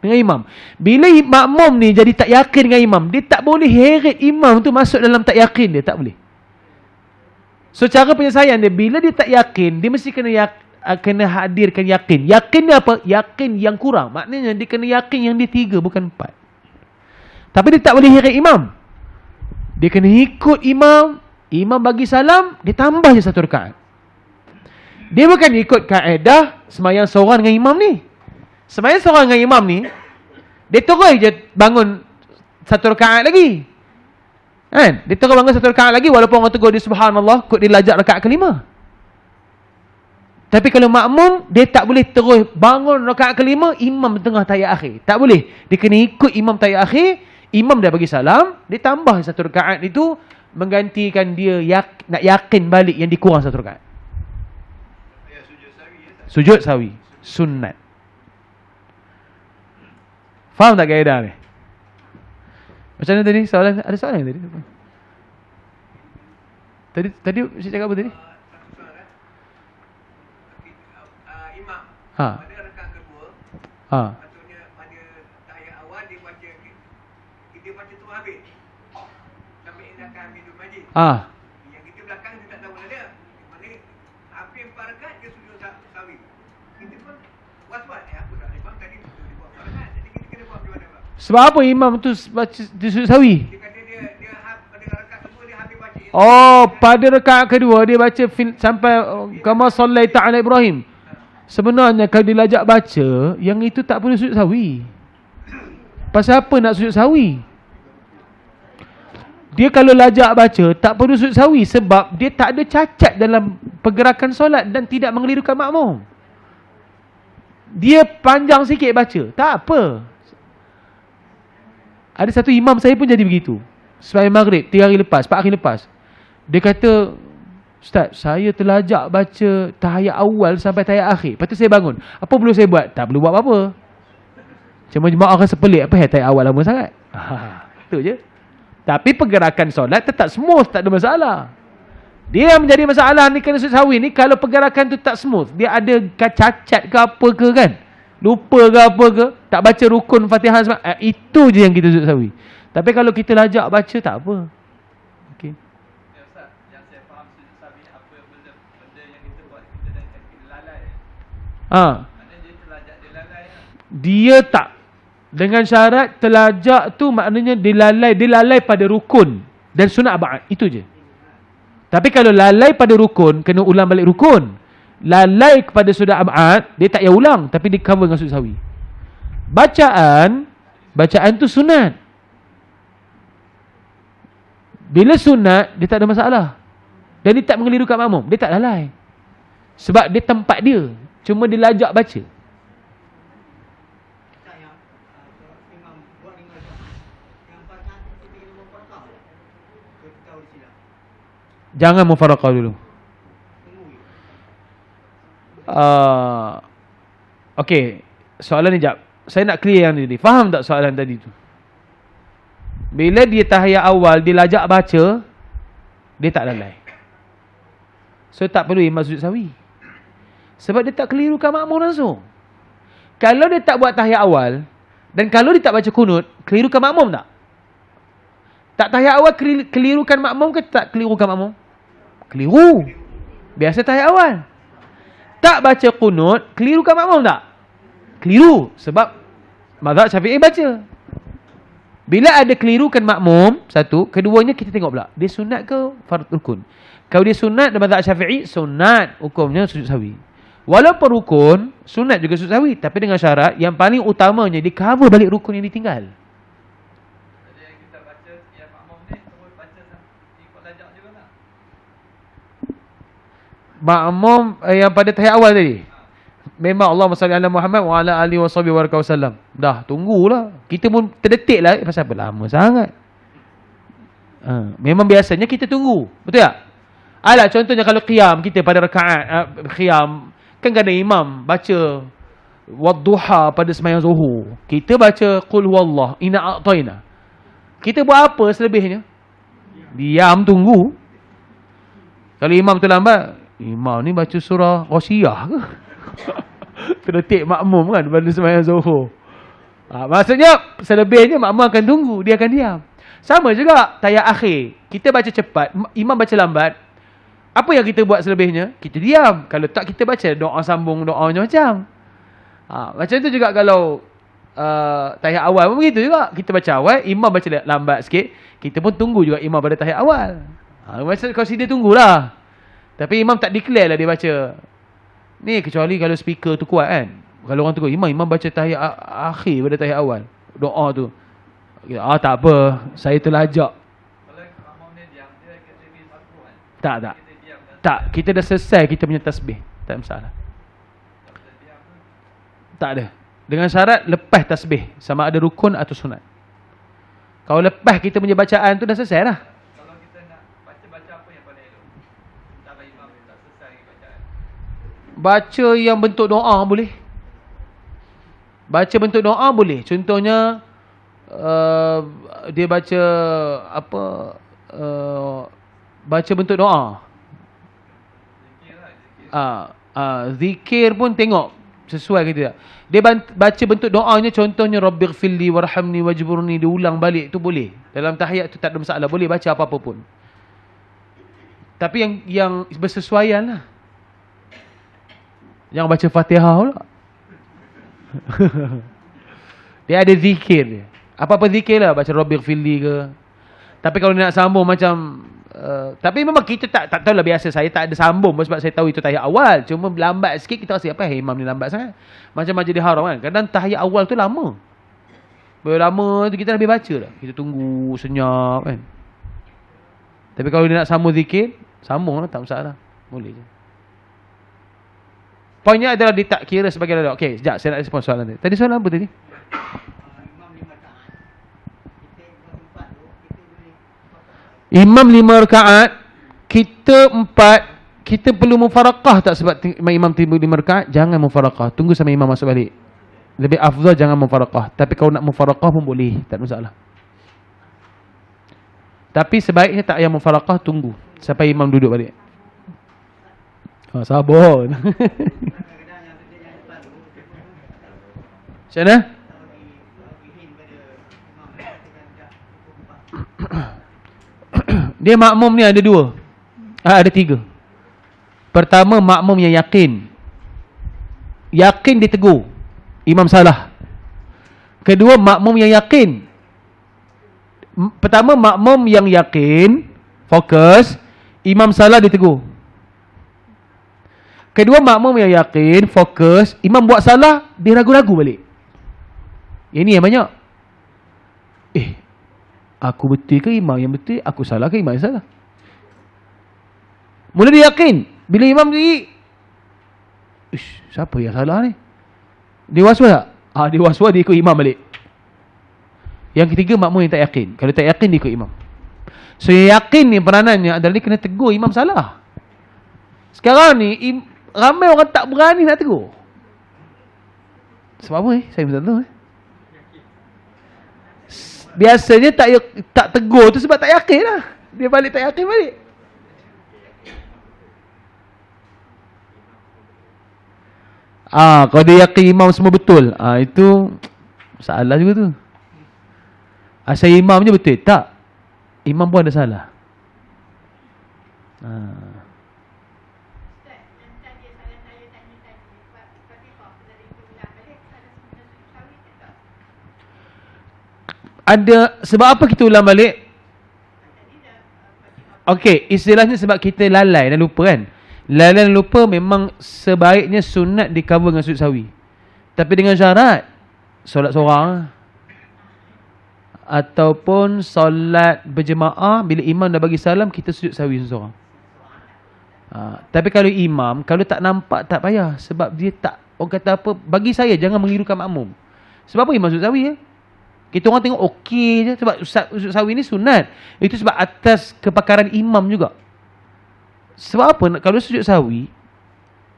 dengan imam. Bila makmum ni jadi tak yakin dengan imam, dia tak boleh heret imam tu masuk dalam tak yakin dia, tak boleh. So cara penyelesaian dia, bila dia tak yakin, dia mesti kena hadirkan yakin. Yakin ni apa? Yakin yang kurang. Maknanya dia kena yakin yang dia 3 bukan 4. Tapi dia tak boleh heret imam. Dia kena ikut imam. Imam bagi salam, dia tambah je 1 rakaat. Dia bukan ikut kaedah semayang seorang dengan imam ni. Semayang seorang dengan imam ni, dia terus je bangun 1 rakaat lagi. Kan? Dia terus bangun 1 rakaat lagi walaupun orang tegur dia subhanallah, kot dia lajak rakaat ke-5. Tapi kalau makmum, dia tak boleh terus bangun rakaat ke-5, imam tengah tahiyat akhir. Tak boleh. Dia kena ikut imam tahiyat akhir, imam dah bagi salam, dia tambah 1 rakaat itu, menggantikan dia nak yakin balik yang dikurang 1 rakaat. Sujud sawi. Sunat. Faham tak kaedah ni? Macam mana tadi soalan? Ada soalan tadi? Tadi saya cakap apa tadi? Imam. Ha. Pada rakaat kedua. Ha. Maksudnya pada tahiyat awal dia baca terus habis. Sampai indakan minum majid. Ah. Yang kita belakang dia tak tahu mana dia. Maknanya hampir 4 rakaat dia sujud sawi. Kita pun was-was. Aku tak imam tadi betul dia buat 4 rakaat. Jadi kita kena buat macam mana, Pak? Sebab apa imam tu baca dia sujud sawi? Dia kata dia pada rakaat kedua dia habis baca. Oh, pada rakaat kedua dia baca sampai kama sallaita ala Ibrahim. Sebenarnya kalau dia lajak baca, yang itu tak perlu sujud sawi. Pasal apa nak sujud sawi? Dia kalau lajak baca, tak perlu sujud sawi sebab dia tak ada cacat dalam pergerakan solat dan tidak mengelirukan makmum. Dia panjang sikit baca, tak apa. Ada satu imam saya pun jadi begitu. Sembahyang maghrib 3 hari lepas, 4 hari lepas. Dia kata, Ustaz, saya terlajak baca tahiyat awal sampai tahiyat akhir. Lepas tu saya bangun. Apa perlu saya buat? Tak perlu buat apa-apa. Cuma jemaah rasa pelik. Apa tahiyat awal lama sangat? Itu je. Tapi pergerakan solat tetap smooth. Tak ada masalah. Dia yang menjadi masalah ni kena sujud sawi ni, kalau pergerakan tu tak smooth, dia ada cacat ke apa ke kan? Lupa ke apa ke? Tak baca rukun Fatihah semua. Itu je yang kita sujud sawi. Tapi kalau kita lajak baca, tak apa. Okey. Dia tak. Dengan syarat terlajak tu maknanya dia lalai pada rukun dan sunat ba'd. Itu je. Tapi kalau lalai pada rukun, kena ulang balik rukun. Lalai kepada sunat ba'd, dia tak payah ulang, tapi dia cover dengan sujud sawi. Bacaan tu sunat. Bila sunat, dia tak ada masalah. Dan dia tak mengelirukan makmum, dia tak lalai. Sebab dia tempat dia. Cuma dia lajak baca. Jangan mufaraqah dulu. Okey, soalan ni jap. Saya nak clear yang tadi. Faham tak soalan tadi tu? Bila dia tahiyat awal, dia lajak baca, dia tak lalai. So tak perlu imam sujud sawi. Sebab dia tak kelirukan makmum langsung. Kalau dia tak buat tahiyat awal, dan kalau dia tak baca kunut, kelirukan makmum tak? Tak tahiyat awal kelirukan makmum ke tak kelirukan makmum? Keliru. Biasa tahiyat awal. tak baca kunut, keliru kan makmum tak? Keliru. Sebab mazhab Syafi'i baca. Bila ada keliru kan makmum, satu. Keduanya kita tengok pula. Dia sunat ke fardu rukun? Kalau dia sunat dalam mazhab Syafi'i, sunat. Hukumnya sujud sahwi. Walaupun rukun, sunat juga sujud sahwi. Tapi dengan syarat, yang paling utamanya, dia cover balik rukun yang ditinggal. Jadi yang kita baca, yang makmum ni terus baca ikut lajak juga tak? Makmum yang pada tahiyat awal tadi. Memang Allahumma salli ala Muhammad wa ala alihi wasallam. Dah, tunggulah. Kita pun terdetik lah. Pasal apa? Lama sangat. Memang biasanya kita tunggu. Betul tak? Alah, contohnya kalau qiyam kita pada rakaat qiyam, kan ada imam baca wadduha pada sembahyang zuhur. Kita baca qul huwallah, inna a'tayna. Kita buat apa selebihnya? Diam, tunggu. Kalau imam tu lambat, imam ni baca surah Ghasyiyah ke? Terdetik makmum kan pada sembahyang zuhur. Maksudnya selebihnya makmum akan tunggu, dia akan diam. Sama juga tahiyat akhir. Kita baca cepat, imam baca lambat. Apa yang kita buat selebihnya? Kita diam. Kalau tak, kita baca doa sambung doanya macam. Macam tu juga kalau tahiyat awal pun begitu juga. Kita baca awal, imam baca lambat sikit, kita pun tunggu juga imam pada tahiyat awal. Macam consider tunggulah. Tapi imam tak declare lah dia baca. Ni kecuali kalau speaker tu kuat kan. Kalau orang tegur, imam baca tahiyat akhir pada tahiyat awal. Doa tu. Tak apa, saya terlajak. Kalau makmum ni diam, dia kata lebih satu kan? Tak. Tak, kita dah selesai kita punya tasbih. Tak masalah. Tak ada. Dengan syarat lepas tasbih. Sama ada rukun atau sunat. Kalau lepas kita punya bacaan tu dah selesai lah. Kalau kita nak baca apa yang paling elok? Kalau imam ni tak selesai bacaan. Baca yang bentuk doa boleh. Baca bentuk doa boleh. Contohnya dia baca apa, baca bentuk doa. Zikir pun tengok sesuai ke tidak. Dia baca bentuk doanya, contohnya Rabbighfirli warhamni wajburni, dia ulang balik tu boleh. Dalam tahiyat tu tak ada masalah, boleh baca apa-apa pun. Tapi yang bersesuaian lah. Jangan baca Fatihah pula. Dia ada zikir dia. Apa-apa zikir lah, baca Rabbighfirli ke. Tapi kalau nak sambung macam tapi memang kita tak tahulah, biasa saya tak ada sambung sebab saya tahu itu tahiyat awal. Cuma lambat sikit kita rasa apa imam ni lambat sangat. Macam Majlis Haram kan. Kadang tahiyat awal tu lama. Bila lama tu kita lebih baca dah. Kita tunggu senyap kan. Tapi kalau dia nak sambung zikir, sambung lah, tak masalah. Boleh je. Poinnya adalah dia tak kira sebagai lalu. Okey, sekejap saya nak respon soalan tadi. Tadi soalan apa tadi? Imam 5 rakaat, kita 4, kita perlu mufaraqah tak sebab imam tiba 5 rakaat? Jangan mufaraqah, tunggu sampai imam masuk balik. Lebih afdal jangan mufaraqah. Tapi kalau nak mufaraqah pun boleh, tak ada masalah. Tapi sebaiknya tak payah mufaraqah, tunggu sampai imam duduk balik. Sabar. Macam mana? Dia makmum ni ada 2. Ada 3. Pertama, makmum yang yakin. Yakin ditegur, imam salah. Kedua, makmum yang yakin. Pertama, makmum yang yakin, fokus, imam salah ditegur. Kedua, makmum yang yakin, fokus, imam buat salah, dia ragu-ragu balik. Ini yang banyak. Aku betul ke imam yang betul? Aku salah ke imam yang salah? Mula dia yakin. Bila imam ni, siapa yang salah ni? Dia waswas tak? Dia waswas, dia ikut imam balik. Yang ketiga, makmum yang tak yakin. Kalau tak yakin, dia ikut imam. So yang yakin ni peranannya adalah dia kena tegur imam salah. Sekarang ni ramai orang tak berani nak tegur. Sebab apa Saya pun tak tahu Biasanya tak tegur tu sebab tak yakin lah. Dia balik tak yakin balik. Kalau dia yakin imam semua betul, itu salah juga tu. Asal imamnya betul. Tak. Imam pun ada salah. ada sebab apa kita ulang balik? Okey, istilahnya sebab kita lalai dan lupa kan. Lalai dan lupa memang sebaiknya sunat di cover dengan sujud sawi. Tapi dengan syarat solat seorang ataupun solat berjemaah, bila imam dah bagi salam kita sujud sawi seorang. Tapi kalau imam, kalau tak nampak tak payah. Sebab dia tak, orang kata apa, bagi saya jangan mengirukan makmum. Sebab apa imam sujud sawi ya? Kita orang tengok okey je. Sebab sujud sawi ni sunat. Itu sebab atas kepakaran imam juga. Sebab apa? Kalau sujud sawi,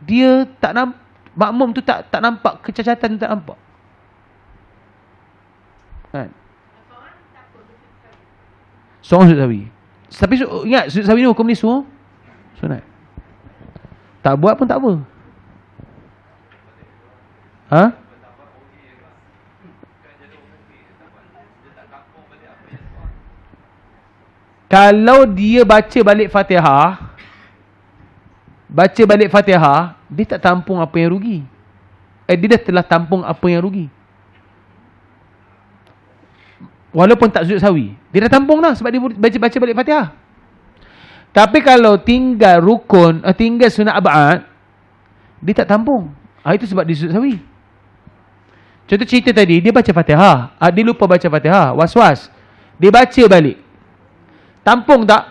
dia tak nampak, makmum tu tak nampak, kecacatan tu tak nampak. Kan? Seorang sujud sawi. Tapi ingat, sujud sawi ni hukum ni sunat. Tak buat pun tak apa. Ha? Kalau dia baca balik Fatihah, dia tak tampung apa yang rugi. Dia dah telah tampung apa yang rugi. Walaupun tak sujud sawi, dia dah tampung dah sebab dia baca balik Fatihah. Tapi kalau tinggal rukun, tinggal sunat abad, dia tak tampung. Itu sebab dia sujud sawi. Contoh cerita tadi, dia baca Fatihah, dia lupa baca Fatihah, was-was. Dia baca balik. Tampung tak?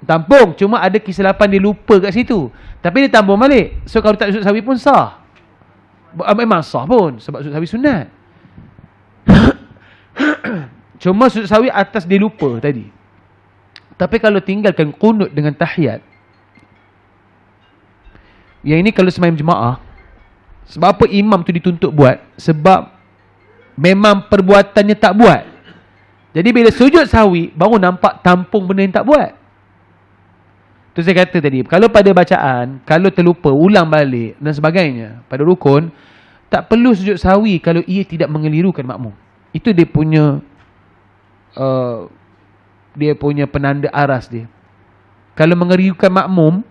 Tampung. Cuma ada kesilapan dia lupa kat situ. Tapi dia tampung balik. So kalau tak sujud sawi pun sah. Memang sah pun. Sebab sujud sawi sunat. Cuma sujud sawi atas dia lupa tadi. Tapi kalau tinggalkan qunut dengan tahiyat, yang ini kalau sembahyang jemaah, sebab apa imam tu dituntut buat? Sebab memang perbuatannya tak buat. Jadi bila sujud sawi, baru nampak tampung benda yang tak buat. Tu saya kata tadi, kalau pada bacaan, kalau terlupa, ulang balik dan sebagainya, pada rukun, tak perlu sujud sawi kalau ia tidak mengelirukan makmum. Itu dia punya penanda aras dia. Kalau mengelirukan makmum,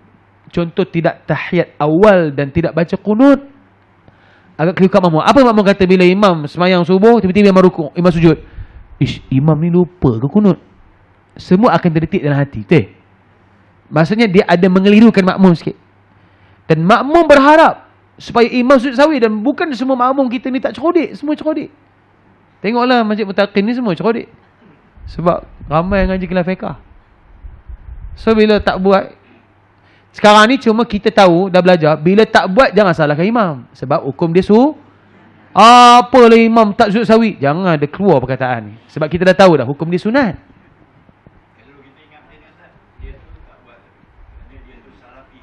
contoh tidak tahiyat awal dan tidak baca qunut, agak kelirukan makmum. Apa makmum kata bila imam semayang subuh, tiba-tiba imam rukuk, imam sujud? Imam ni lupa ke qunut? Semua akan terdetik dalam hati. Betul? Maksudnya dia ada mengelirukan makmum sikit. Dan makmum berharap supaya imam sujud sawi, dan bukan semua makmum kita ni tak cerodik, semua cerodik. Tengoklah Masjid Mutaqin ni semua cerodik. Sebab ramai yang ngaji kelas fiqah. So bila tak buat, sekarang ni cuma kita tahu, dah belajar, bila tak buat jangan salahkan imam. Sebab hukum dia apalah imam tak sujud sawi, jangan ada keluar perkataan ni. Sebab kita dah tahu dah hukum dia sunat. Kalau kita ingat dia kata, dia tu tak buat. Dia tu salafi.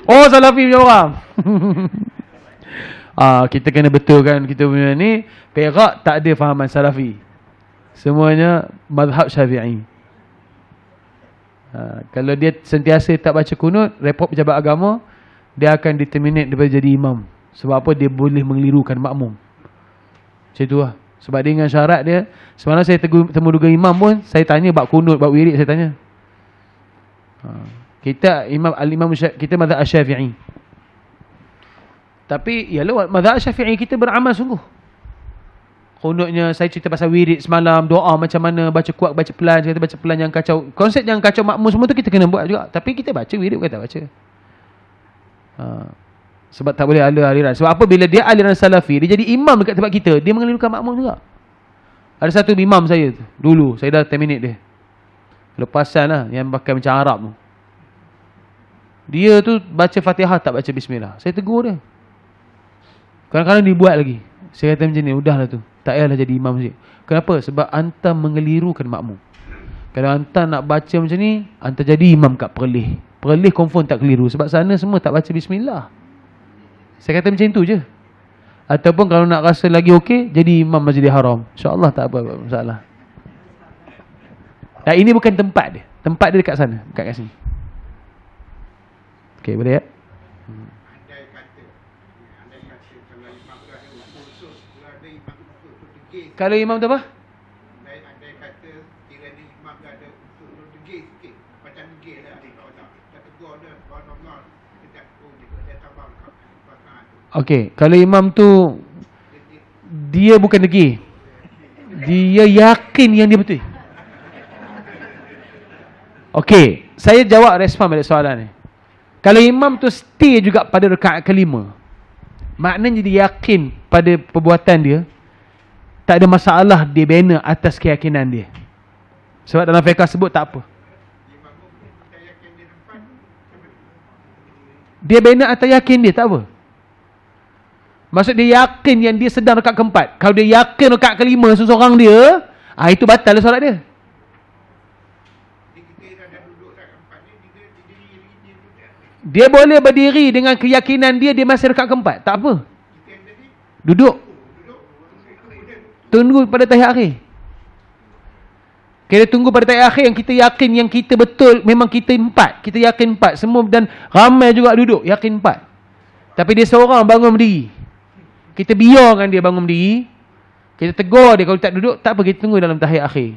Oh, salafi punya orang. Kita kena betulkan kita punya ni, Perak tak ada fahaman salafi. Semuanya mazhab Syafi'i. Kalau dia sentiasa tak baca kunut, report pejabat agama, dia akan determinate daripada jadi imam. Sebab apa? Dia boleh mengelirukan makmum. Macam tu lah. Sebab dia dengan syarat dia. Semalam saya temu duga imam pun, saya tanya bab kunut, bab wirid, saya tanya. Kita kita mazhab Syafi'i. Tapi yalah, mazhab Syafi'i kita beramal sungguh. Kunutnya, saya cerita pasal wirid semalam, doa macam mana, baca kuat, baca pelan, saya kata baca pelan, jangan kacau. Konsep jangan kacau makmum semua tu kita kena buat juga. Tapi kita baca wirid, bukan tak baca. Sebab tak boleh aliran. Sebab apa? Bila dia aliran salafi, dia jadi imam dekat tempat kita, dia mengelirukan makmum juga. Ada satu imam saya tu, dulu, saya dah terminate dia. Lepasan lah, yang pakai macam Arab tu. Dia tu baca Fatihah tak baca Bismillah. Saya tegur dia. Kadang-kadang dia buat lagi. Saya kata macam ni, udahlah tu, tak payahlah jadi imam masjid. Kenapa? Sebab anta mengelirukan makmum. Kalau anta nak baca macam ni, anta jadi imam kat Perlis. Perlis confirm tak keliru. Sebab sana semua tak baca Bismillah. Saya kata macam tu je. Ataupun kalau nak rasa lagi okey, jadi imam Masjidil Haram. InsyaAllah tak apa masalah. Dan ini bukan tempat dia. Tempat dia dekat sana, dekat kat sini. Okey, boleh ya? Kalau imam tu apa? Andai kata kiranya imam tu ada unsur degil sikit, macam degil lah. Tak tegur dia, Allah, kita dia tambah rakaat tu. Okey, kalau imam tu dia bukan degil. Dia yakin yang dia betul. Okey, saya jawab respon balik soalan ni. Kalau imam tu stay juga pada rakaat kelima, maknanya dia yakin pada perbuatan dia, tak ada masalah dia bina atas keyakinan dia. Sebab dalam fiqh sebut tak apa. Dia bina atas yakin dia, tak apa. Maksud dia yakin yang dia sedang rakaat keempat. Kalau dia yakin rakaat kelima seseorang dia, itu batal lah solat dia. Dia boleh berdiri dengan keyakinan dia, dia masih rakaat keempat. Tak apa. Duduk. Tunggu pada tahiyat akhir. Kita tunggu pada tahiyat akhir yang kita yakin yang kita betul, memang kita empat. Kita yakin empat. Semua dan ramai juga duduk, yakin empat. Tapi dia seorang bangun berdiri. Kita biarkan dia bangun berdiri. Kita tegur dia kalau tak duduk, tak apa, kita tunggu dalam tahiyat akhir.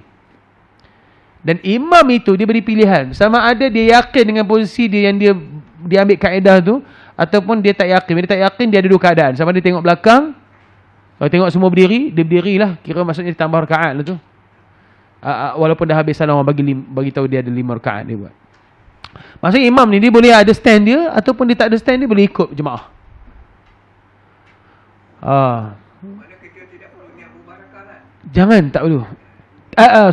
Dan imam itu dia beri pilihan. Sama ada dia yakin dengan posisi dia yang dia ambil kaedah tu, ataupun dia tak yakin. Bila dia tak yakin, dia ada dua keadaan. Sama dia tengok belakang, kalau tengok semua berdiri, dia berdirilah. Kira maksudnya dia tambah rakaat lah tu. Walaupun dah habis salam, bagi tahu dia ada 5 rakaat dia buat. Maksudnya imam ni dia boleh ada stand dia, ataupun dia tak ada stand, dia boleh ikut jemaah. Jangan, tak perlu.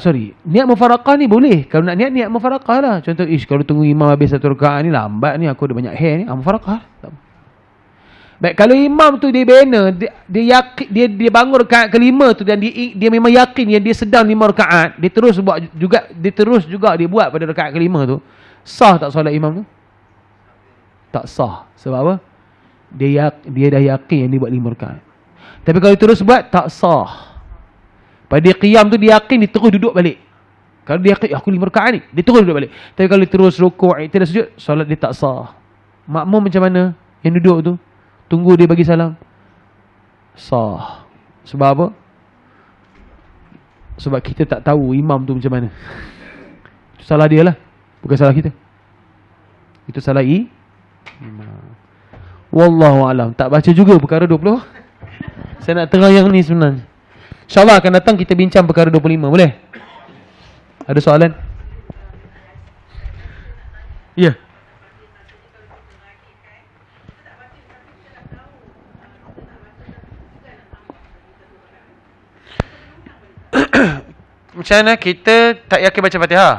Sorry. Niat mufaraqah ni boleh. Kalau nak niat mufaraqah lah. Contoh, kalau tunggu imam habis satu rakaat ni lambat ni, aku ada banyak hair ni, mufaraqah. Baik, kalau imam tu dia bina, dia bangun rakaat kelima tu dan dia memang yakin yang dia sedang 5 rakaat, dia terus juga dia buat pada rakaat kelima tu, sah tak solat imam tu? Tak sah. Sebab apa? Dia dah yakin yang dia buat 5 rakaat. Tapi kalau dia terus buat, tak sah. Pada dia qiyam tu dia yakin, dia terus duduk balik. Kalau dia yakin aku 5 rakaat ni, dia terus duduk balik. Tapi kalau dia terus rukuk, i'tidal, sujud, solat dia tak sah. Makmum macam mana yang duduk tu? Tunggu dia bagi salam. Sah. Sebab apa? Sebab kita tak tahu imam tu macam mana. Itu salah dia lah, bukan salah kita. Itu salah Wallahu alam. Tak baca juga perkara 20. Saya nak terang yang ni sebenarnya. InsyaAllah akan datang kita bincang perkara 25. Boleh? Ada soalan? Ya. Macam mana kita tak yakin baca Fatihah?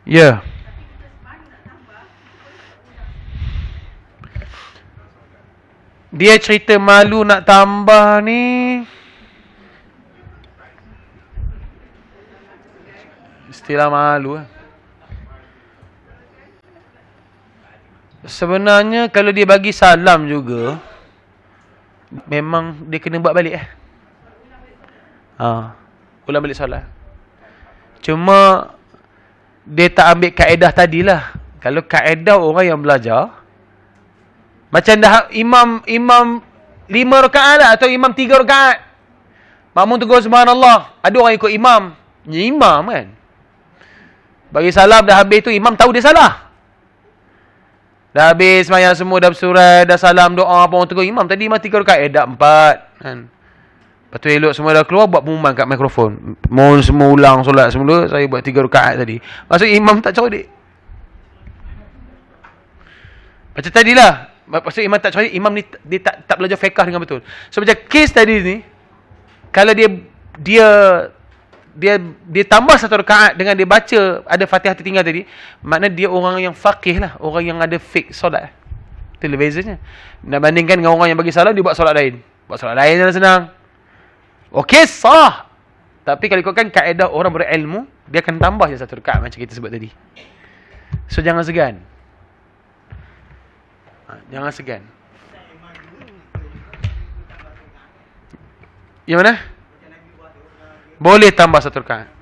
Ya. Dia cerita malu nak tambah ni. Istilah malu. Sebenarnya kalau dia bagi salam juga, memang dia kena buat balik. Ulang balik solat. Cuma dia tak ambil kaedah tadilah. Kalau kaedah orang yang belajar, macam dah imam 5 rakaat lah, atau imam 3 rakaat, makmum tegur subhanallah, ada orang ikut imam. Imam kan bagi salam dah habis tu, imam tahu dia salah. Dah habis semayang semua, dah bersurat, dah salam, doa, apa orang tegur imam tadi imam 3 rakaat, dah 4 kan. Lepas tu elok semua dah keluar, buat pengumuman kat mikrofon, mohon semua ulang solat semula, saya buat 3 rakaat tadi. Maksud imam tak cerdik. Macam tadilah, maksud imam tak cerdik, imam ni dia tak belajar fiqh dengan betul. So macam kes tadi ni, kalau dia tambah 1 rakaat dengan dia baca ada Fatihah tertinggal tadi, makna dia orang yang faqih lah, orang yang ada fiqh solat. Itu bezanya. Nak bandingkan dengan orang yang bagi salam, dia buat solat lain. Buat solat lain dah senang. Okey, sah. Tapi kalau ikutkan kaedah orang berilmu, dia akan tambah je 1 rakaat macam kita sebut tadi. So jangan segan. Jangan segan. Yang mana? Boleh tambah 1 rakaat.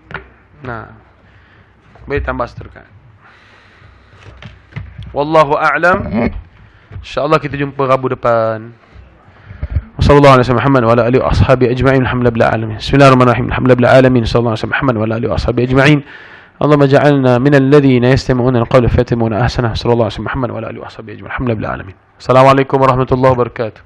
Boleh tambah 1 rakaat. Wallahu a'lam. InsyaAllah kita jumpa Rabu depan. Sallallahu alaihi wasallam Muhammad wa ala alihi wa ashabihi ajma'in. Alhamdulillah bil alamin. Bismillahirrahmanirrahim. Alhamdulillah bil alamin. Sallallahu alaihi wasallam Muhammad wa ala alihi wa ashabihi ajma'in. اللهم اجعلنا من الذين يستمعون القول فيتبعون أحسنه. صلى الله عليه وسلم محمد وعلى آله وصحبه أجمعين. الحمد لله بالعالمين. السلام عليكم ورحمة الله وبركاته.